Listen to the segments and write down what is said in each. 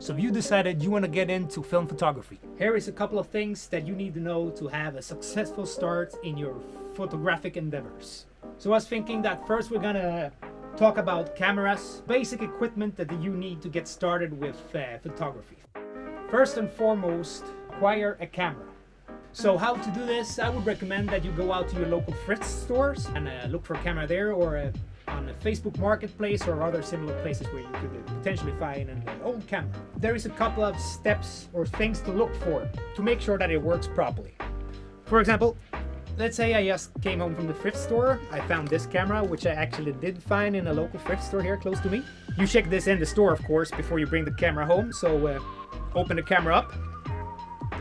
So you decided you want to get into film photography. Here is a couple of things that you need to know to have a successful start in your photographic endeavors. So I was thinking that first we're gonna talk about cameras, basic equipment that you need to get started with photography. First and foremost, acquire a camera. So how to do this, I would recommend that you go out to your local thrift stores and look for a camera there, or on a Facebook Marketplace or other similar places where you could potentially find an old camera. There is a couple of steps or things to look for to make sure that it works properly. For example, let's say I just came home from the thrift store. I found this camera, which I actually did find in a local thrift store here close to me. You check this in the store, of course, before you bring the camera home. So open the camera up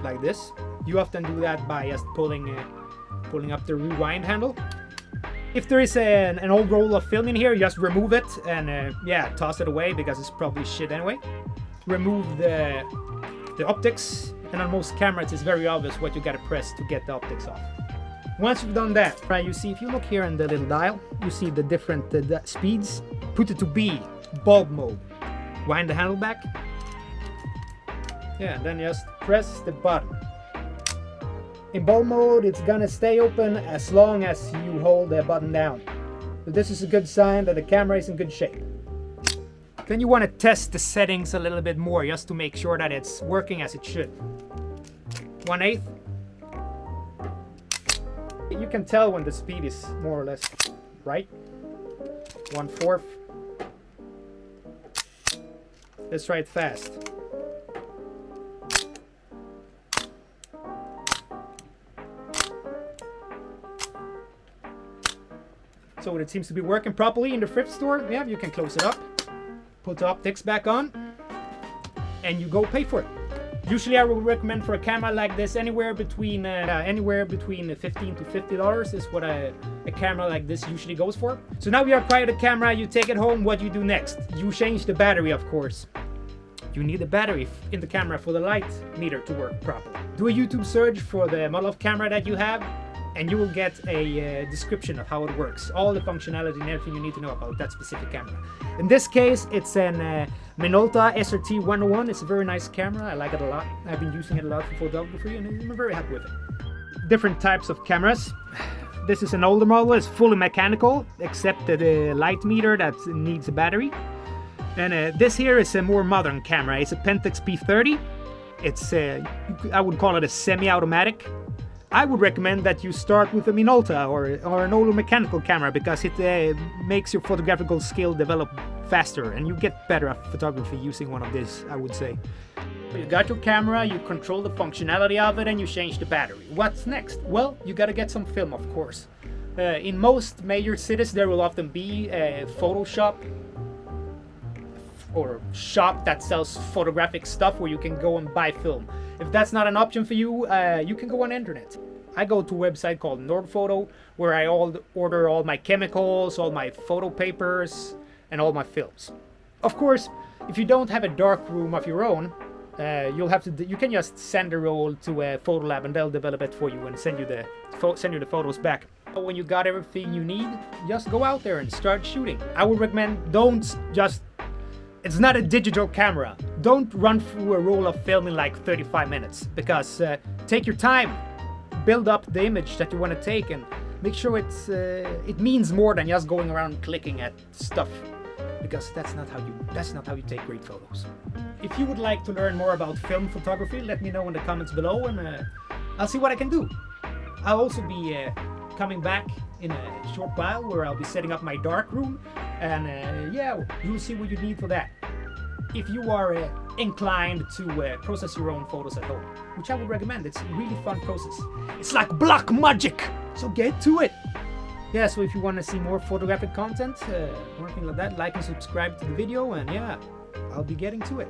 like this. You often do that by just pulling up the rewind handle. If there is an old roll of film in here, just remove it and toss it away because it's probably shit anyway. Remove the optics, and on most cameras it's very obvious what you gotta press to get the optics off. Once you've done that, right, you see, if you look here in the little dial, you see the different speeds. Put it to B, bulb mode. Wind the handle back. Yeah, and then just press the button. In bulb mode, it's gonna stay open as long as you hold the button down. So this is a good sign that the camera is in good shape. Then you want to test the settings a little bit more just to make sure that it's working as it should. 1/8. You can tell when the speed is more or less right. 1/4. Let's try it fast. So it seems to be working properly in the thrift store. Yeah, you can close it up, put the optics back on, and you go pay for it. Usually I would recommend for a camera like this anywhere between $15 to $50 is what a camera like this usually goes for. So now you acquired the camera, you take it home. What you do next? You change the battery, of course. You need a battery in the camera for the light meter to work properly. Do a YouTube search for the model of camera that you have, and you will get a description of how it works, all the functionality and everything you need to know about that specific camera. In this case, it's an Minolta SRT 101. It's a very nice camera. I like it a lot. I've been using it a lot for photography, and I'm very happy with it. Different types of cameras. This is an older model. It's fully mechanical, except the light meter that needs a battery. And this here is a more modern camera. It's a Pentax P30. It's I would call it a semi-automatic. I would recommend that you start with a Minolta or an older mechanical camera because it makes your photographical skill develop faster and you get better at photography using one of these, I would say. You got your camera, you control the functionality of it, and you change the battery. What's next? Well, you gotta get some film, of course. In most major cities there will often be a photo shop or shop that sells photographic stuff where you can go and buy film. If that's not an option for you, you can go on the internet. I go to a website called Nordphoto where I order all my chemicals, all my photo papers, and all my films. Of course, if you don't have a dark room of your own, you can just send a roll to a photo lab and they'll develop it for you and send you the photos back. But when you got everything you need, just go out there and start shooting. I would recommend it's not a digital camera. Don't run through a roll of film in like 35 minutes because take your time, build up the image that you want to take, and make sure it means more than just going around clicking at stuff, because that's not how you take great photos. If you would like to learn more about film photography, let me know in the comments below, and I'll see what I can do. I'll also be coming back in a short while where I'll be setting up my dark room, and you'll see what you need for that. If you are inclined to process your own photos at home, which I would recommend. It's a really fun process. It's like black magic, so get to it. Yeah, so if you want to see more photographic content or anything like that, like and subscribe to the video, and yeah, I'll be getting to it.